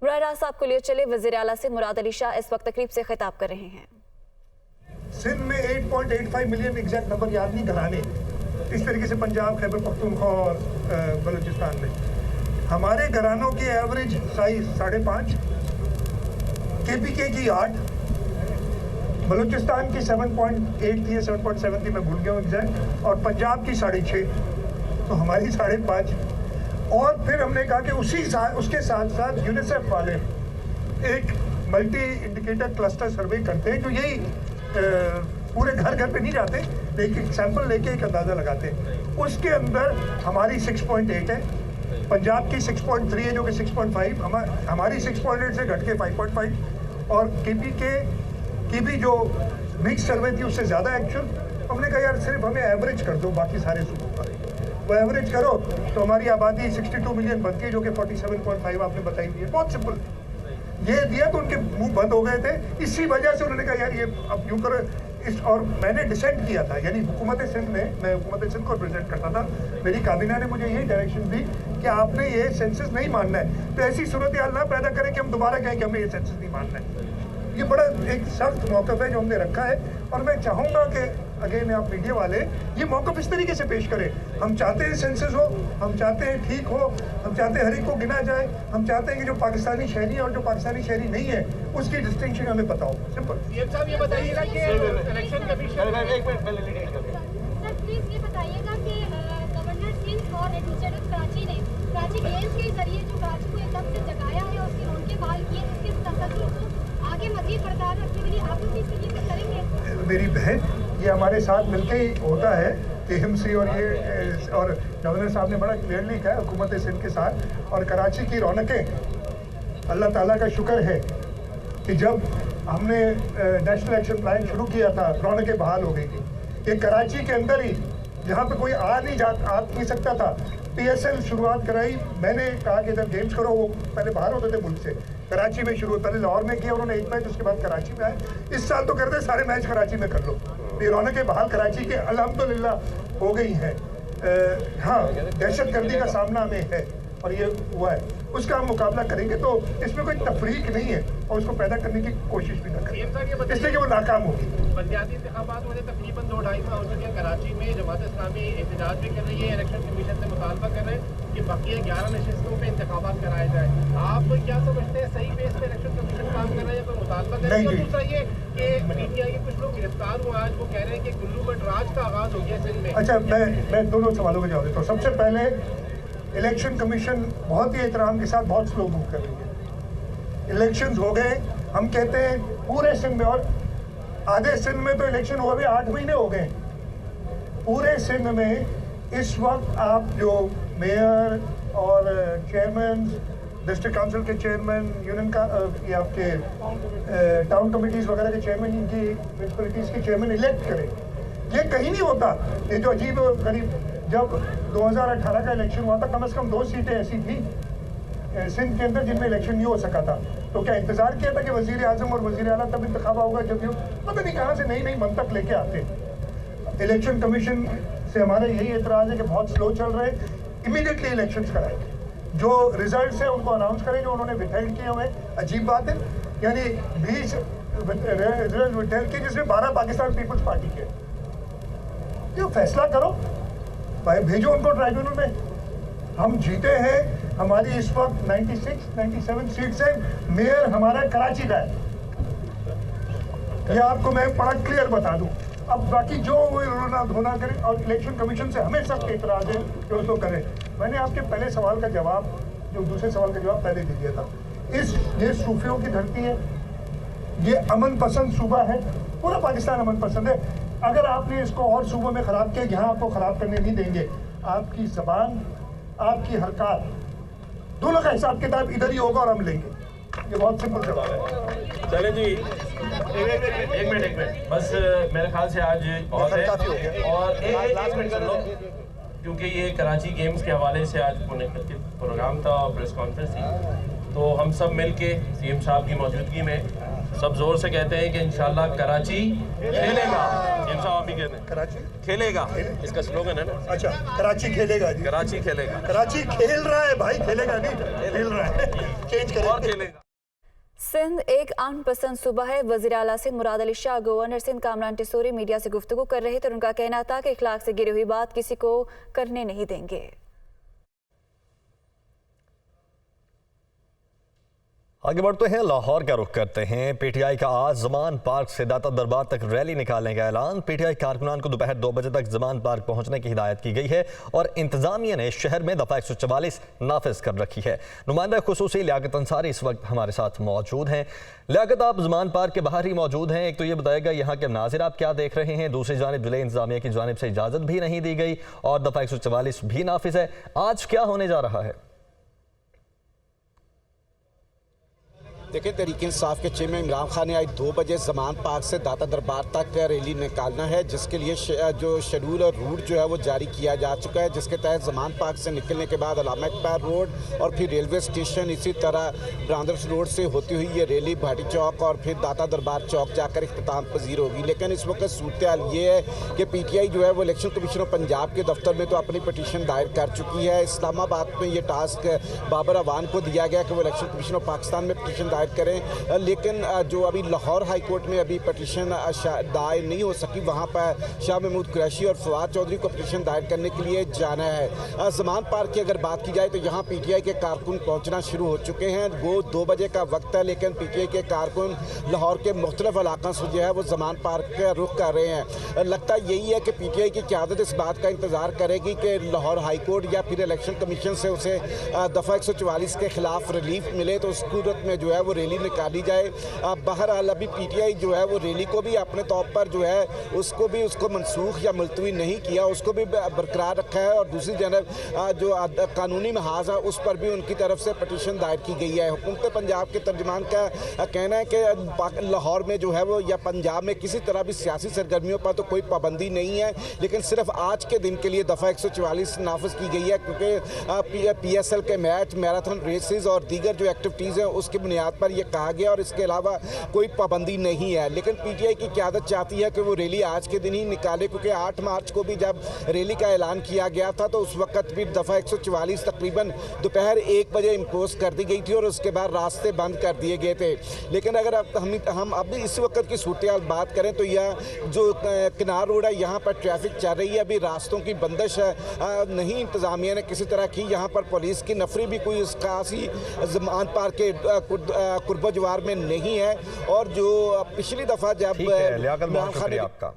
बराह रास्त आपको लिए चले वज़ीर आला सिंध मुराद अली शाह इस वक्त तकरीब से खिताब कर रहे हैं। सिंध में 8.85 मिलियन एग्जैक्ट नंबर याद नहीं घराने, इस तरीके से पंजाब, खैबर पख्तूनख्वा और बलूचिस्तान में हमारे घरानों की एवरेज साइज 5.5, KPK की 8, बलूचिस्तान की 7.8 थी, 7.7 थी, मैं भूल गया हूँ एग्जैक्ट, और पंजाब की 6.5, तो हमारी 5.5। और फिर हमने कहा कि उसके साथ साथ यूनिसेफ वाले एक मल्टी इंडिकेटर क्लस्टर सर्वे करते हैं, जो यही पूरे घर घर पे नहीं जाते, लेकिन सैंपल लेके एक अंदाज़ा लगाते हैं। उसके अंदर हमारी 6.8 है, पंजाब की 6.3 है जो कि 6.5, हमारी 6.8 से घट के 5.5, और KPK की भी जो मिक्स सर्वे थी उससे ज़्यादा एक्चुअल। हमने कहा यार सिर्फ हमें एवरेज कर दो बाकी सारे सूबों पर, वो एवरेज करो तो हमारी आबादी 62 मिलियन बनती है, जो कि 47.5 आपने बताई हुई है। बहुत सिंपल ये दिया तो उनके मुंह बंद हो गए थे। इसी वजह से उन्होंने कहा यार ये अब यूँ करो इस, और मैंने डिसेंट किया था, यानी हुकूमत सिंध ने, मैं हुकूमत सिंध को रिप्रेजेंट करता था, मेरी काबीना ने मुझे यही डायरेक्शन दी कि आपने ये सेंसस नहीं मानना है, तो ऐसी सूरत हाल ना पैदा करें कि हम दोबारा कहें कि हमें ये सेंसस नहीं मानना है। ये बड़ा एक सख्त मौक़िफ़ है जो हमने रखा है, और मैं चाहूँगा कि अगेन आप मीडिया वाले ये मौक़िफ़ इस तरीके से पेश करें। हम चाहते हैं सेंसस हो, हम चाहते हैं ठीक हो, हम चाहते हैं हर एक को गिना जाए, हम चाहते हैं कि जो पाकिस्तानी शहरी है और जो पाकिस्तानी शहरी नहीं है उसकी डिस्टिंक्शन हमें पता हो। सिंपल। साहब ये बताइएगा कि इलेक्शन कमीशन, सर प्लीज ये बताइएगा कि गवर्नर सिंध और एडमिनिस्ट्रेटर कराची ने कराची गेम्स के जरिए जो कराची को एकदम से जगाया है, उसकी रौनकें बहाल की है, उसके तसल्लुल को आगे मजीद बरकरार रखने के लिए आप लोग इसके लिए कुछ करेंगे? मेरी बहन, ये हमारे साथ मिलके ही होता है KMC, और ये और गवर्नर साहब ने बड़ा क्लियरली कहा हुकूमत सिंध के साथ। और कराची की रौनकें, अल्लाह ताला का शुक्र है कि जब हमने नेशनल एक्शन प्लान शुरू किया था, रौनकें बहाल हो गई थी। ये कराची के अंदर ही जहाँ पे कोई आ नहीं सकता था, PSL शुरुआत कराई। मैंने कहा कि जब गेम्स करो, वो पहले बाहर होते थे मुल्क से, कराची में शुरू, पहले लाहौर में किया उन्होंने एक मैच, उसके बाद कराची में आए। इस साल तो करते सारे मैच कराची में कर लो। ये रौनकें बहाल कराची के अल्हम्दुलिल्लाह हो गई हैं। हाँ, दहशतगर्दी का सामना हमें है और ये हुआ है, उसका हम मुकाबला करेंगे, तो इसमें कोई तफरीक नहीं है और उसको पैदा करने की कोशिश भी ना करें, इसलिए कि वो नाकाम होगी। बल्दियाती इंतखाबात में तकरीबन 2-2.5 माह हो चुके हैं, कराची में जमात इस्लामी एहतजाज भी कर रही है, इलेक्शन कमीशन से मुतालबा कर रहे हैं कि बाकी 11 नशिस्तों पे इंतखाबात कराए जाए। आप क्या समझते हैं, सही बेस पे इलेक्शन कमीशन काम कर रहा है या कोई मुतालबा कर रहा है? और दूसरा ये कि PTI के कुछ लोग गिरफ्तार हुए, आज वो कह रहे हैं कि गुल्लू भट्ट राज का आगाज हो गया सिंध में। अच्छा, मैं दोनों सवालों का जवाब देता हूँ। सबसे पहले इलेक्शन कमीशन बहुत ही एहतराम के साथ बहुत स्लो मूव कर रही है। इलेक्शंस हो गए, हम कहते हैं पूरे सिंध में, और आधे सिंध में तो इलेक्शन हुए भी 8 महीने हो गए। पूरे सिंध में इस वक्त आप जो मेयर और चेयरमैन, डिस्ट्रिक्ट काउंसिल के चेयरमैन, यूनियन का ये आपके टाउन कमिटीज़ वगैरह के चेयरमैन, इनकी म्यूनसिपलिटीज़ के चेयरमैन इलेक्ट करें, ये कहीं नहीं होता। ये जो अजीब गरीब, जब 2018 का इलेक्शन हुआ था, कम से कम 2 सीटें ऐसी थी सिंध के अंदर जिनमें इलेक्शन नहीं हो सका था, तो क्या इंतजार किया था कि वजीर आजम और वजीर आला तब इंतखाब होगा? जब पता नहीं कहाँ से नई नई मंतक लेके आते। इलेक्शन कमीशन से हमारा यही एतराज़ है कि बहुत स्लो चल रहे, इमीडिएटली इलेक्शंस कराएं, जो रिजल्ट है उनको अनाउंस करें, जो उन्होंने विथहेल्ड किए हुए। अजीब बात है, यानी 20 रिजल्ट विथहेल्ड किए जिसमें 12 पाकिस्तान पीपल्स पार्टी के। जो फैसला करो भाई, भेजो उनको ट्राइब्यूनल में। हम जीते हैं, हमारी इस वक्त 96-97 सीट्स है, मेयर हमारा कराची का है, ये आपको मैं बड़ा क्लियर बता दूं। अब बाकी जो वो रोना धोना करें, और इलेक्शन कमीशन से हमें सब एतराज़ है कि उसको करें। मैंने आपके पहले सवाल का जवाब, जो दूसरे सवाल का जवाब पहले दे दिया था। ये सूफियों की धरती है, ये अमन पसंद सूबा है, पूरा पाकिस्तान अमन पसंद है। अगर आपने इसको और सूबों में ख़राब किया, यहाँ आपको ख़राब करने नहीं देंगे। आपकी ज़बान, आपकी हरकत, दोनों का हिसाब किताब इधर ही होगा और हम लेंगे। ये बहुत सिंपल जवाब है। चले जी, एक मिनट बस, मेरे ख्याल से आज बहुत है, और एक मिनट सुन लो, क्योंकि ये कराची गेम्स के हवाले से आज प्रोग्राम था और प्रेस कॉन्फ्रेंस थी, तो हम सब मिल के CM साहब की मौजूदगी में सब जोर से कहते हैं कि इंशाल्लाह कराची खेलेगा। नईम साहब आप ही कहते हैं कराची खेलेगा, इसका स्लोगन है ना। अच्छा, कराची खेलेगा जी, कराची खेलेगा, कराची खेल रहा है भाई, खेलेगा नहीं, खेल रहा है, चेंज और करेंगे। खेलेगा। सिंध एक अमन पसंद सूबा है। वज़ीर आला सिंध मुराद अली शाह गवर्नर सिंध कामरान टिसोरी मीडिया से गुफ्तगू कर रहे थे और उनका कहना था कि इखलाक से गिरी हुई बात किसी को करने नहीं देंगे। आगे बढ़ते हैं, लाहौर का रुख करते हैं। पीटीआई का आज जमान पार्क से दाता दरबार तक रैली निकालने का ऐलान। पीटीआई कारकुनान को दोपहर 2 बजे तक जमान पार्क पहुंचने की हिदायत की गई है और इंतजामिया ने शहर में दफा 144 नाफिज कर रखी है। नुमाइंदा खुसूसी लियाकत अंसारी इस वक्त हमारे साथ मौजूद हैं। लियाकत, आप जमान पार्क के बाहर ही मौजूद हैं। एक तो ये बताएगा यहाँ के नाजिर आप क्या देख रहे हैं, दूसरी जानिब जिले इंतजामिया की जानिब से इजाज़त भी नहीं दी गई और दफा 144 भी नाफिज है। आज क्या होने जा रहा है? देखिए, तहरीक इंसाफ के चेयरमैन इमरान खान ने आज 2 बजे जमान पार्क से दाता दरबार तक रैली निकालना है, जिसके लिए जो शेड्यूल और रूट जो है वो जारी किया जा चुका है, जिसके तहत जमान पार्क से निकलने के बाद अलामा इकबाल रोड और फिर रेलवे स्टेशन, इसी तरह ब्रांदर्स रोड से होती हुई ये रैली भाटी चौक और फिर दाता दरबार चौक जाकर इख्तिताम पजीर होगी। लेकिन इस वक्त सूरत हाल ये है कि पीटीआई जो है वो इलेक्शन कमीशन ऑफ पंजाब के दफ्तर में तो अपनी पटिशन दायर कर चुकी है। इस्लामाबाद में ये टास्क बाबर अवान को दिया गया कि वो इलेक्शन कमीशन ऑफ पाकिस्तान में पटिशन दायर करें, लेकिन जो अभी लाहौर हाई कोर्ट में अभी पटिशन दायर नहीं हो सकी, वहाँ पर शाह महमूद कुरैशी और फवाद चौधरी को पटिशन दायर करने के लिए जाना है। जमान पार्क की अगर बात की जाए तो यहाँ पीटीआई के कारकुन पहुँचना शुरू हो चुके हैं। वो 2 बजे का वक्त है, लेकिन पीटीआई के कारकुन लाहौर के मुख्तलिफ इलाकों से जो है वो जमान पार्क का रुख कर रहे हैं। लगता यही है कि पीटीआई की क़यादत इस बात का इंतज़ार करेगी कि लाहौर हाई कोर्ट या फिर इलेक्शन कमीशन से उसे दफ़ा 144 के खिलाफ रिलीफ मिले, तो उस सूरत में जो है वो रैली निकाली जाए। बहरहाल अभी पीटीआई जो है वो रैली को भी अपने तौर पर जो है उसको मनसूख या मुलतवी नहीं किया, उसको भी बरकरार रखा है और दूसरी जानब जो कानूनी महाज है उस पर भी उनकी तरफ से पटिशन दायर की गई है। हुकूमत पंजाब के तर्जमान का कहना है कि लाहौर में जो है वो या पंजाब में किसी तरह भी सियासी सरगर्मियों पर तो कोई पाबंदी नहीं है, लेकिन सिर्फ आज के दिन के लिए दफ़ा 144 नाफिज की गई है, क्योंकि PSL के मैच, मैराथन रेसेस और दीगर जो एक्टिविटीज़ हैं उसकी बुनियाद पर यह कहा गया और इसके अलावा कोई पाबंदी नहीं है। लेकिन पीटीआई की क़यादत चाहती है कि वो रैली आज के दिन ही निकाले, क्योंकि 8 मार्च को भी जब रैली का ऐलान किया गया था तो उस वक्त भी दफ़ा 144 तकरीबन दोपहर 1 बजे इम्पोज कर दी गई थी और उसके बाद रास्ते बंद कर दिए गए थे। लेकिन अगर हम अभी इस वक्त की सूरत बात करें तो यह जो किनार रोड है यहाँ पर ट्रैफिक चल रही है, अभी रास्तों की बंदिश नहीं इंतज़ामिया ने किसी तरह की। यहाँ पर पुलिस की नफरी भी कोई खासी जमान पार्क के कुर्बा जवार में नहीं है। और जो पिछली दफ़ा जब इमरान खान ने आपका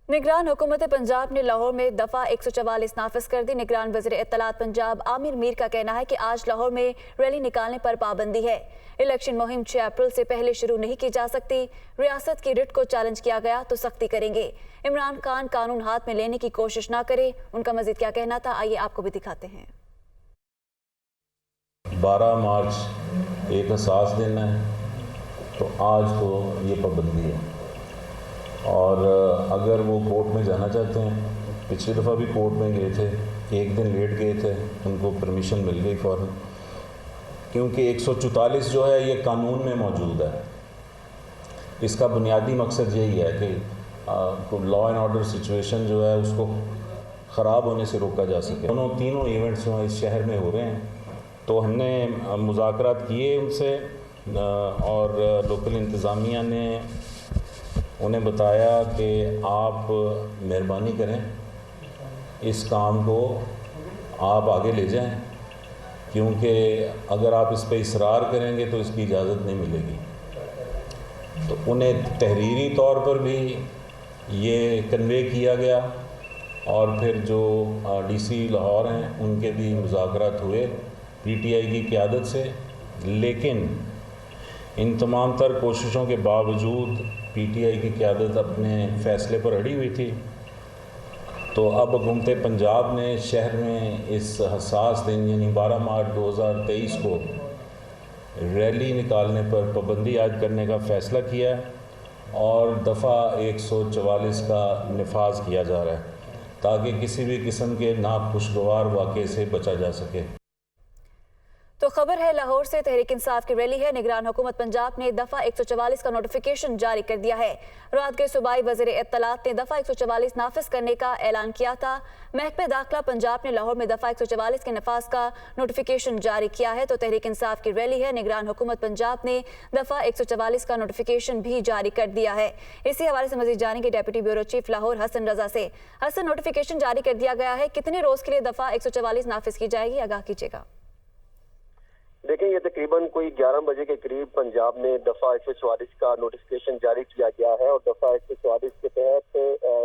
निगरान हुकूमत पंजाब ने लाहौर में दफ़ा 144 नाफिज कर दी। निगरान वज़ीर इत्तलात पंजाब आमिर मीर का कहना है कि आज लाहौर में रैली निकालने पर पाबंदी है। इलेक्शन मुहिम 6 अप्रैल से पहले शुरू नहीं की जा सकती। रियासत की रिट को चैलेंज किया गया तो सख्ती करेंगे। इमरान खान कानून हाथ में लेने की कोशिश ना करे। उनका मजीद क्या कहना था, आइए आपको भी दिखाते हैं। 12 मार्च एक हसास दिन है, तो आज तो ये पाबंदी है और अगर वो कोर्ट में जाना चाहते हैं, पिछली दफ़ा भी कोर्ट में गए थे, एक दिन लेट गए थे, उनको परमिशन मिल गई फ़ौरन, क्योंकि 144 जो है ये कानून में मौजूद है। इसका बुनियादी मकसद यही है कि लॉ एंड ऑर्डर सिचुएशन जो है उसको ख़राब होने से रोका जा सके। तीनों इवेंट्स जो इस शहर में हो रहे हैं, तो हमने मुज़ाकरात किए उनसे और लोकल इंतज़ामिया ने उन्हें बताया कि आप मेहरबानी करें, इस काम को आप आगे ले जाएं, क्योंकि अगर आप इस पे इसरार करेंगे तो इसकी इजाज़त नहीं मिलेगी। तो उन्हें तहरीरी तौर पर भी ये कन्वे किया गया और फिर जो DC लाहौर हैं उनके भी मुज़ाकरात हुए पीटीआई की क़यादत से, लेकिन इन तमाम तर कोशिशों के बावजूद पीटीआई की क़यादत अपने फ़ैसले पर अड़ी हुई थी। तो अब हुकूमत पंजाब ने शहर में इस हसास दिन यानी 12 मार्च 2023 को रैली निकालने पर पाबंदी आयद करने का फ़ैसला किया और दफ़ा 144 का नफाज किया जा रहा है, ताकि किसी भी किस्म के नाखुशगवार वाक़े से बचा जा सके। तो खबर है लाहौर से। तहरीक इंसाफ की रैली है। निगरान हुकूमत पंजाब ने दफा 144 का नोटिफिकेशन जारी कर दिया है। रात के सूबाई वज़ीर इत्तलात ने दफा 144 नाफिज करने का ऐलान किया था। महकमा दाखिला पंजाब ने लाहौर में दफा 144 के नफाज का नोटिफिकेशन जारी किया है। तो तहरीक इंसाफ की रैली है। निगरान हुकूमत पंजाब ने दफा 144 का नोटिफिकेशन भी जारी कर दिया है। इसी हवाले से मजीद जानेंगे deputy bureau chief Lahore Hasan Raza से। हसन, नोटिफिकेशन जारी कर दिया गया है, कितने रोज के लिए दफा 144 नाफिज की जाएगी, आगाह कीजिएगा। देखें, ये तकरीबन कोई 11 बजे के करीब पंजाब में दफा 144 का नोटिफिकेशन जारी किया गया है और दफा 144 के तहत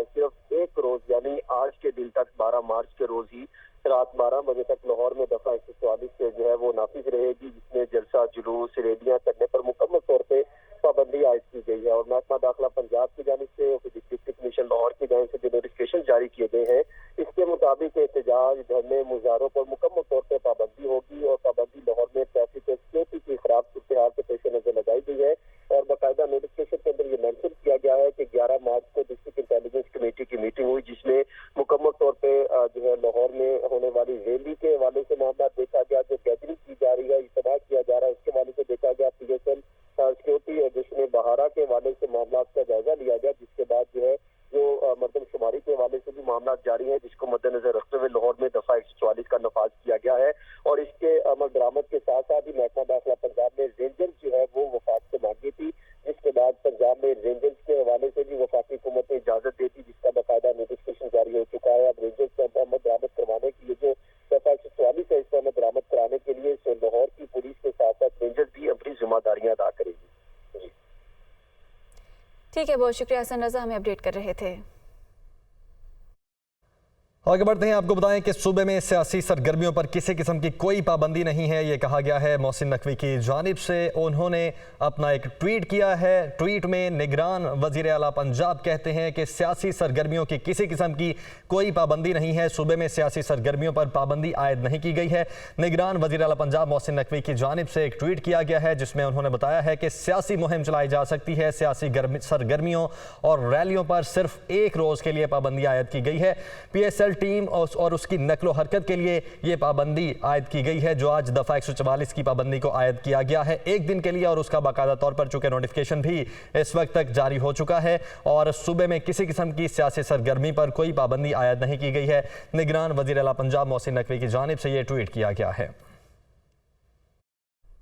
सिर्फ एक रोज यानी आज के दिन तक 12 मार्च के रोज ही रात 12 बजे तक लाहौर में दफा 144 से जो है वो नाफिज रहेगी, जिसमें जलसा, जुलूस, रैलियां करने पर मुकम्मल तौर पर पाबंदी आयद की गई है। और महकमा दाखिला पंजाब की जानिब से और डिप्टी कमिश्नर लाहौर की जानिब से जो नोटिफिकेशन जारी किए गए हैं, इसके मुताबिक एहतजाज, धरने, मुजाहरों पर मुकम्मल तौर पर पाबंदी होगी और पाबंदी लाहौर में ट्रैफिक सिक्योरिटी की खराब सूरत के पेश नजर लगाई गई है। और बाकायदा नोटिफिकेशन के अंदर ये मेंशन किया गया है कि 11 मार्च को डिस्ट्रिक्ट इंटेलिजेंस कमेटी की मीटिंग हुई, जिसमें मुकम्मल तौर पर जो है लाहौर में होने वाली रैली के हवाले से मामला देखा गया, जो गैदरिंग की जा रही है, इज्तिमा किया जा रहा है, उसके हवाले से देखा गया। PSL सिक्योरिटी और जश्न बहारा के हवाले से मामला का जायजा लिया गया, जिसके बाद जो है जो मरदमशुमारी के हवाले से भी मामला जारी है, जिसको मद्देनजर रखते हुए लाहौर में दफा 144 का नफाज किया गया है। और इसके अमल दरामद के साथ साथ ही महकमा दाखिला पंजाब ने रेंजर्स जो है वो वफाक से मांगी थी, जिसके बाद पंजाब में रेंजर्स के हवाले से भी वफाकी हुकूमत ने इजाजत दी थी, जिसका बाकायदा नोटिफिकेशन जारी हो चुका है। अब रेंजर्स को अमल दरामद करवाने के लिए जो दफा 144 है, इसको अमल दरामद कराने के लिए लाहौर की पुलिस के साथ साथ रेंजर्स भी अपनी जिम्मेदारियां अदा करेगी। ठीक है, बहुत शुक्रिया हसन रजा, हमें अपडेट कर रहे थे। आगे बढ़ते हैं, आपको बताएं कि सूबे में सियासी सरगर्मियों पर किसी किस्म की कोई पाबंदी नहीं है, ये कहा गया है मोहसिन नकवी की जानिब से। उन्होंने अपना एक ट्वीट किया है। ट्वीट में निगरान वजीर आला पंजाब कहते हैं कि सियासी सरगर्मियों की किसी किस्म की कोई पाबंदी नहीं है, सूबे में सियासी सरगर्मियों पर पाबंदी आयद नहीं की गई है। निगरान वजीर आला पंजाब मोहसिन नकवी की जानिब से एक ट्वीट किया गया है, जिसमें उन्होंने बताया है कि सियासी मुहिम चलाई जा सकती है। सियासी सरगर्मियों और रैलियों पर सिर्फ एक रोज़ के लिए पाबंदी आयद की गई है। PSL टीम और उसकी नकलो हरकत के लिए ये पाबंदी आयद की गई है, जो आज दफा 144 की पाबंदी को आयद किया गया है एक दिन के लिए। और उसका बाकायदा तौर पर चूंकि नोटिफिकेशन भी इस वक्त तक जारी हो चुका है और सूबे में किसी किस्म की सियासी सरगर्मी पर कोई पाबंदी आयद नहीं की गई है। निगरान वजीर आला पंजाब मोहसिन नकवी की जानिब से ये ट्वीट किया गया है।